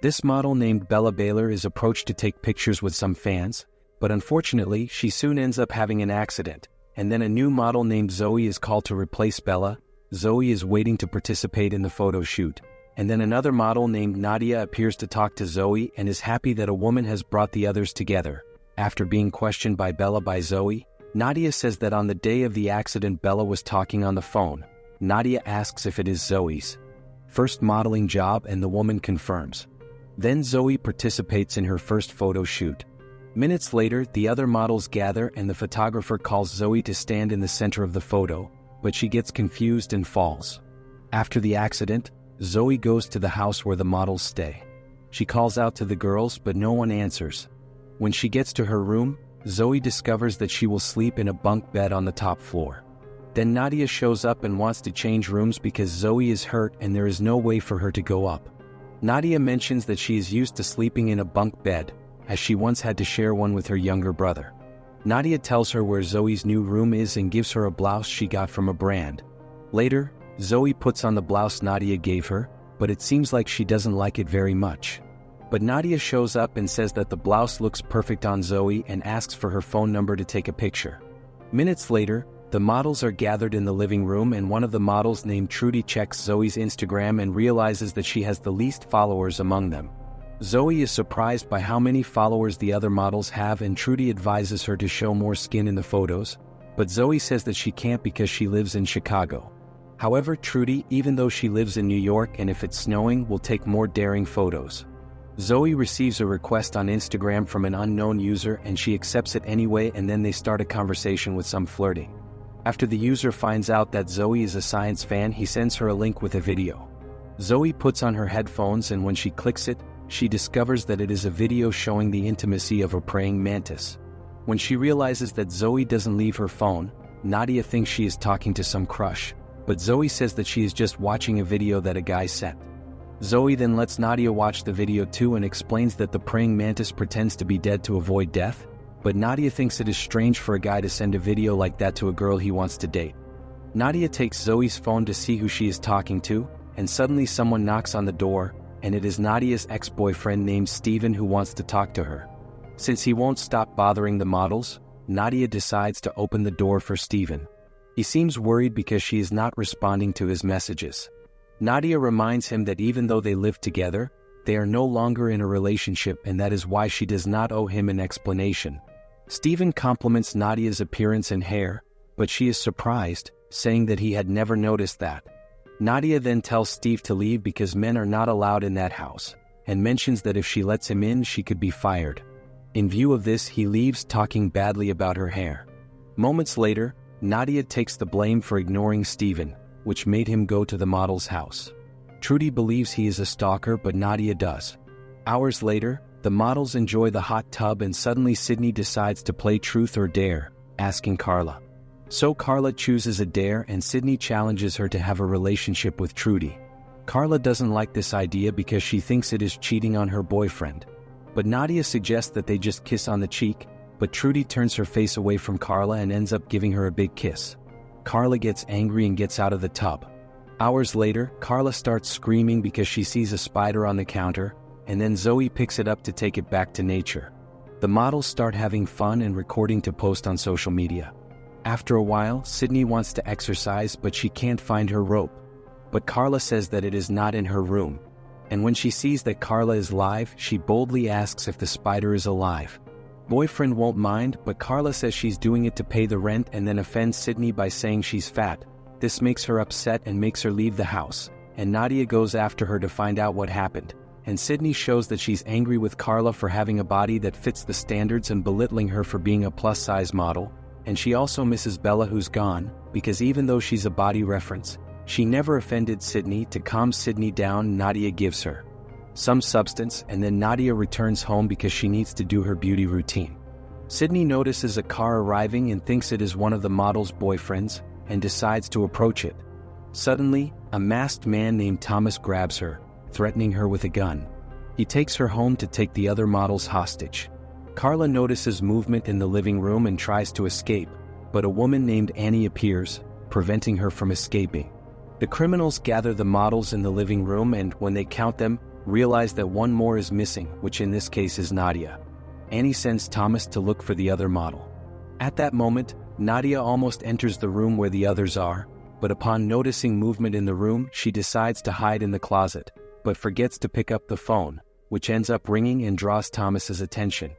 This model named Bella Baylor is approached to take pictures with some fans, but unfortunately she soon ends up having an accident, and then a new model named Zoe is called to replace Bella. Zoe is waiting to participate in the photo shoot, and then another model named Nadia appears to talk to Zoe and is happy that a woman has brought the others together. After being questioned by Bella by Zoe, Nadia says that on the day of the accident Bella was talking on the phone. Nadia asks if it is Zoe's first modeling job and the woman confirms. Then Zoe participates in her first photo shoot. Minutes later, the other models gather and the photographer calls Zoe to stand in the center of the photo, but she gets confused and falls. After the accident, Zoe goes to the house where the models stay. She calls out to the girls, but no one answers. When she gets to her room, Zoe discovers that she will sleep in a bunk bed on the top floor. Then Nadia shows up and wants to change rooms because Zoe is hurt and there is no way for her to go up. Nadia mentions that she is used to sleeping in a bunk bed, as she once had to share one with her younger brother. Nadia tells her where Zoe's new room is and gives her a blouse she got from a brand. Later, Zoe puts on the blouse Nadia gave her, but it seems like she doesn't like it very much. But Nadia shows up and says that the blouse looks perfect on Zoe and asks for her phone number to take a picture. Minutes later, the models are gathered in the living room and one of the models named Trudy checks Zoe's Instagram and realizes that she has the least followers among them. Zoe is surprised by how many followers the other models have and Trudy advises her to show more skin in the photos, but Zoe says that she can't because she lives in Chicago. However, Trudy, even though she lives in New York and if it's snowing, will take more daring photos. Zoe receives a request on Instagram from an unknown user and she accepts it anyway, and then they start a conversation with some flirting. After the user finds out that Zoe is a science fan, he sends her a link with a video. Zoe puts on her headphones and when she clicks it, she discovers that it is a video showing the intimacy of a praying mantis. When she realizes that Zoe doesn't leave her phone, Nadia thinks she is talking to some crush, but Zoe says that she is just watching a video that a guy sent. Zoe then lets Nadia watch the video too and explains that the praying mantis pretends to be dead to avoid death, but Nadia thinks it is strange for a guy to send a video like that to a girl he wants to date. Nadia takes Zoe's phone to see who she is talking to, and suddenly someone knocks on the door, and it is Nadia's ex-boyfriend named Steven who wants to talk to her. Since he won't stop bothering the models, Nadia decides to open the door for Steven. He seems worried because she is not responding to his messages. Nadia reminds him that even though they live together, they are no longer in a relationship and that is why she does not owe him an explanation. Steven compliments Nadia's appearance and hair, but she is surprised, saying that he had never noticed that. Nadia then tells Steve to leave because men are not allowed in that house, and mentions that if she lets him in she could be fired. In view of this, he leaves talking badly about her hair. Moments later, Nadia takes the blame for ignoring Steven, which made him go to the model's house. Trudy believes he is a stalker, but Nadia does. Hours later, the models enjoy the hot tub and suddenly Sydney decides to play truth or dare, asking Carla. So Carla chooses a dare and Sydney challenges her to have a relationship with Trudy. Carla doesn't like this idea because she thinks it is cheating on her boyfriend. But Nadia suggests that they just kiss on the cheek, but Trudy turns her face away from Carla and ends up giving her a big kiss. Carla gets angry and gets out of the tub. Hours later, Carla starts screaming because she sees a spider on the counter, and then Zoe picks it up to take it back to nature. The models start having fun and recording to post on social media. After a while, Sydney wants to exercise but she can't find her rope. But Carla says that it is not in her room. And when she sees that Carla is live, she boldly asks if the spider is alive. Boyfriend won't mind, but Carla says she's doing it to pay the rent and then offends Sydney by saying she's fat. This makes her upset and makes her leave the house, and Nadia goes after her to find out what happened. And Sydney shows that she's angry with Carla for having a body that fits the standards and belittling her for being a plus-size model, and she also misses Bella who's gone, because even though she's a body reference, she never offended Sydney. To calm Sydney down, Nadia gives her some substance, and then Nadia returns home because she needs to do her beauty routine. Sydney notices a car arriving and thinks it is one of the model's boyfriends, and decides to approach it. Suddenly, a masked man named Thomas grabs her, threatening her with a gun. He takes her home to take the other models hostage. Carla notices movement in the living room and tries to escape, but a woman named Annie appears, preventing her from escaping. The criminals gather the models in the living room and when they count them, realize that one more is missing, which in this case is Nadia. Annie sends Thomas to look for the other model. At that moment, Nadia almost enters the room where the others are, but upon noticing movement in the room, she decides to hide in the closet, but forgets to pick up the phone, which ends up ringing and draws Thomas's attention.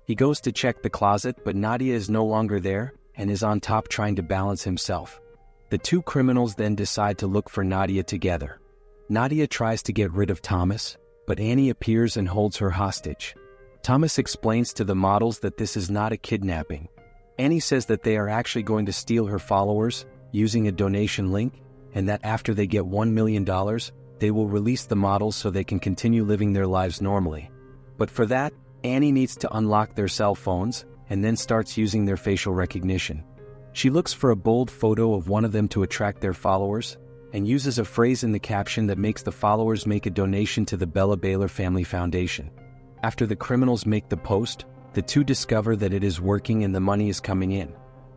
He goes to check the closet, but Nadia is no longer there and is on top trying to balance himself. The two criminals then decide to look for Nadia together. Nadia tries to get rid of Thomas, but Annie appears and holds her hostage. Thomas explains to the models that this is not a kidnapping. Annie says that they are actually going to steal her followers using a donation link, and that after they get $1 million, they will release the models so they can continue living their lives normally. But for that, Annie needs to unlock their cell phones and then starts using their facial recognition. She looks for a bold photo of one of them to attract their followers and uses a phrase in the caption that makes the followers make a donation to the Bella Baylor Family Foundation. After the criminals make the post, the two discover that it is working and the money is coming in.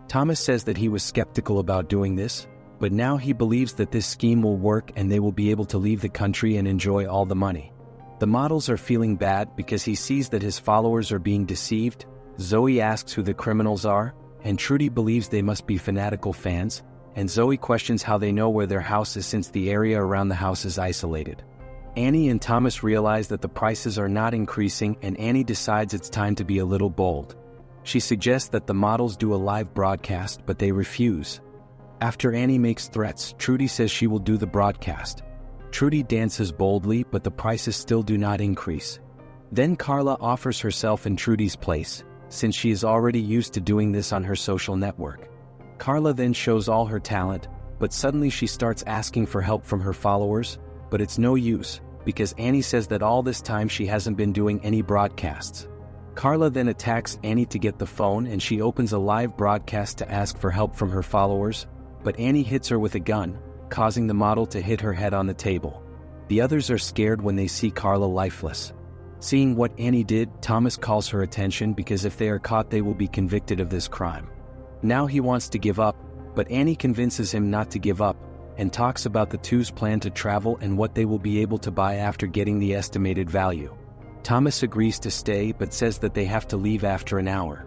Thomas says that he was skeptical about doing this, but now he believes that this scheme will work and they will be able to leave the country and enjoy all the money. The models are feeling bad because he sees that his followers are being deceived. Zoe asks who the criminals are, and Trudy believes they must be fanatical fans, and Zoe questions how they know where their house is since the area around the house is isolated. Annie and Thomas realize that the prices are not increasing, and Annie decides it's time to be a little bold. She suggests that the models do a live broadcast, but they refuse. After Annie makes threats, Trudy says she will do the broadcast. Trudy dances boldly, but the prices still do not increase. Then Carla offers herself in Trudy's place, since she is already used to doing this on her social network. Carla then shows all her talent, but suddenly she starts asking for help from her followers, but it's no use, because Annie says that all this time she hasn't been doing any broadcasts. Carla then attacks Annie to get the phone, and she opens a live broadcast to ask for help from her followers, but Annie hits her with a gun, causing the model to hit her head on the table. The others are scared when they see Carla lifeless. Seeing what Annie did, Thomas calls her attention because if they are caught they will be convicted of this crime. Now he wants to give up, but Annie convinces him not to give up, and talks about the two's plan to travel and what they will be able to buy after getting the estimated value. Thomas agrees to stay but says that they have to leave after an hour.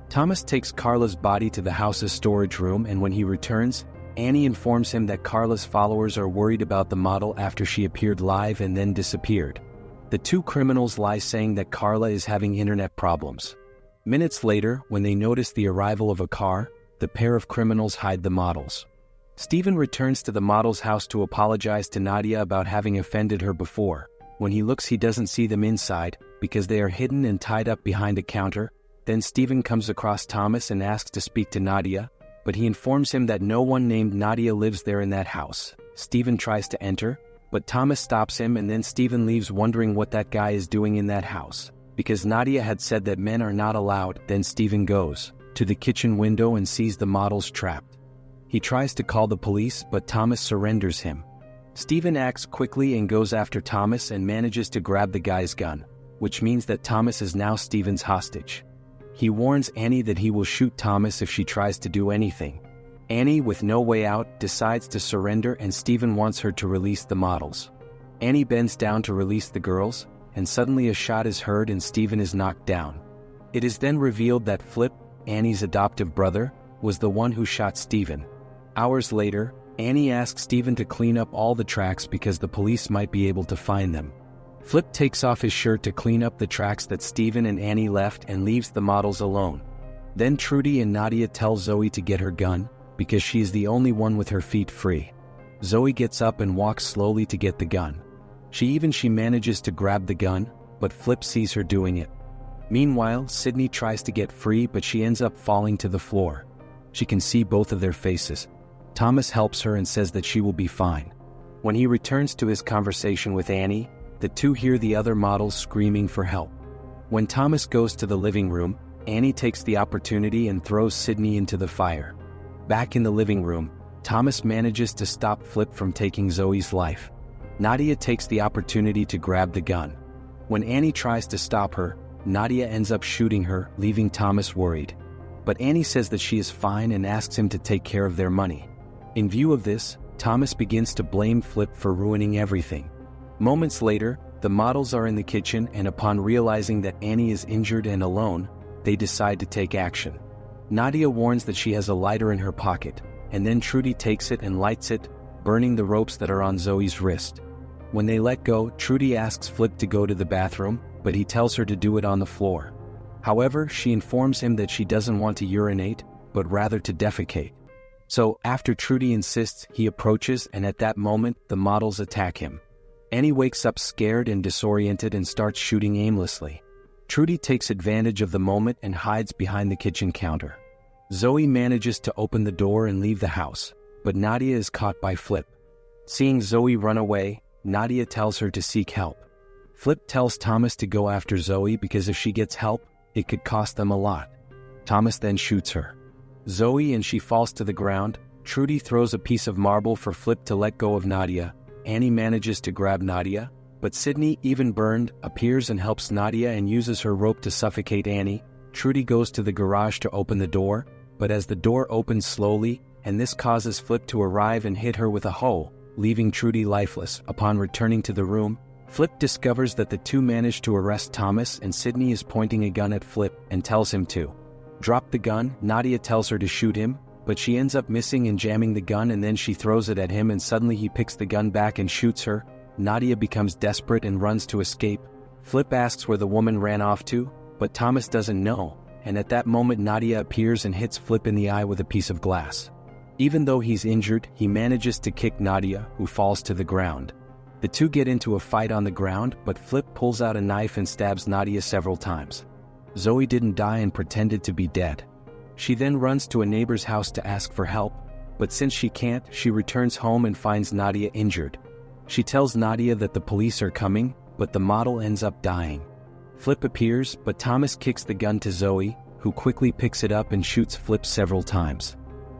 Thomas takes Carla's body to the house's storage room, and when he returns, Annie informs him that Carla's followers are worried about the model after she appeared live and then disappeared. The two criminals lie saying that Carla is having internet problems. Minutes later, when they notice the arrival of a car, the pair of criminals hide the models. Stephen returns to the model's house to apologize to Nadia about having offended her before. When he looks, he doesn't see them inside because they are hidden and tied up behind a counter. Then Stephen comes across Thomas and asks to speak to Nadia, but he informs him that no one named Nadia lives there in that house. Stephen tries to enter, but Thomas stops him, and then Stephen leaves wondering what that guy is doing in that house, because Nadia had said that men are not allowed. Then Stephen goes to the kitchen window and sees the models trapped. He tries to call the police, but Thomas surrenders him. Stephen acts quickly and goes after Thomas and manages to grab the guy's gun, which means that Thomas is now Stephen's hostage. He warns Annie that he will shoot Thomas if she tries to do anything. Annie, with no way out, decides to surrender, and Stephen wants her to release the models. Annie bends down to release the girls, and suddenly a shot is heard and Stephen is knocked down. It is then revealed that Flip, Annie's adoptive brother, was the one who shot Stephen. Hours later, Annie asks Stephen to clean up all the tracks because the police might be able to find them. Flip takes off his shirt to clean up the tracks that Stephen and Annie left and leaves the models alone. Then Trudy and Nadia tell Zoe to get her gun, because she is the only one with her feet free. Zoe gets up and walks slowly to get the gun. She manages to grab the gun, but Flip sees her doing it. Meanwhile, Sydney tries to get free, but she ends up falling to the floor. She can see both of their faces. Thomas helps her and says that she will be fine. When he returns to his conversation with Annie, the two hear the other models screaming for help. When Thomas goes to the living room, Annie takes the opportunity and throws Sydney into the fire. Back in the living room, Thomas manages to stop Flip from taking Zoe's life. Nadia takes the opportunity to grab the gun. When Annie tries to stop her, Nadia ends up shooting her, leaving Thomas worried. But Annie says that she is fine and asks him to take care of their money. In view of this, Thomas begins to blame Flip for ruining everything. Moments later, The models are in the kitchen, and upon realizing that Annie is injured and alone, they decide to take action. Nadia warns that she has a lighter in her pocket, and then Trudy takes it and lights it, burning the ropes that are on Zoe's wrist. When they let go, Trudy asks Flip to go to the bathroom, but he tells her to do it on the floor. However, she informs him that she doesn't want to urinate, but rather to defecate. So, after Trudy insists, he approaches, and at that moment, the models attack him. Annie wakes up scared and disoriented and starts shooting aimlessly. Trudy takes advantage of the moment and hides behind the kitchen counter. Zoe manages to open the door and leave the house, but Nadia is caught by Flip. Seeing Zoe run away, Nadia tells her to seek help. Flip tells Thomas to go after Zoe because if she gets help, it could cost them a lot. Thomas then shoots her. Zoe and she falls to the ground. Trudy throws a piece of marble for Flip to let go of Nadia. Annie manages to grab Nadia, but Sydney, even burned, appears and helps Nadia and uses her rope to suffocate Annie. Trudy goes to the garage to open the door, but as the door opens slowly, and this causes Flip to arrive and hit her with a hoe, leaving Trudy lifeless. Upon returning to the room, Flip discovers that the two managed to arrest Thomas, and Sydney is pointing a gun at Flip and tells him to drop the gun. Nadia tells her to shoot him, but she ends up missing and jamming the gun, and then she throws it at him and suddenly he picks the gun back and shoots her. Nadia becomes desperate and runs to escape. Flip asks where the woman ran off to, but Thomas doesn't know, and at that moment Nadia appears and hits Flip in the eye with a piece of glass. Even though he's injured, he manages to kick Nadia, who falls to the ground. The two get into a fight on the ground, but Flip pulls out a knife and stabs Nadia several times. Zoe didn't die and pretended to be dead. She then runs to a neighbor's house to ask for help, but since she can't, she returns home and finds Nadia injured. She tells Nadia that the police are coming, but the model ends up dying. Flip appears, but Thomas kicks the gun to Zoe, who quickly picks it up and shoots Flip several times.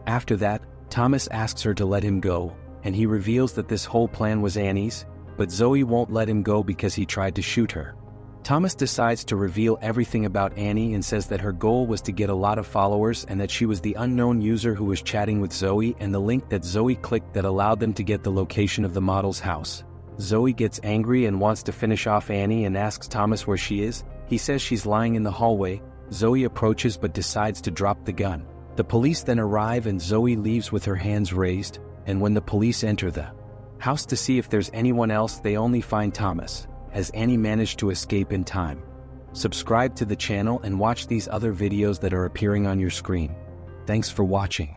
After that, Thomas asks her to let him go, and he reveals that this whole plan was Annie's, but Zoe won't let him go because he tried to shoot her. Thomas decides to reveal everything about Annie and says that her goal was to get a lot of followers and that she was the unknown user who was chatting with Zoe and the link that Zoe clicked that allowed them to get the location of the model's house. Zoe gets angry and wants to finish off Annie and asks Thomas where she is. He says she's lying in the hallway. Zoe approaches but decides to drop the gun. The police then arrive and Zoe leaves with her hands raised, and when the police enter the house to see if there's anyone else, they only find Thomas, as Annie managed to escape in time. Subscribe to the channel and watch these other videos that are appearing on your screen. Thanks for watching.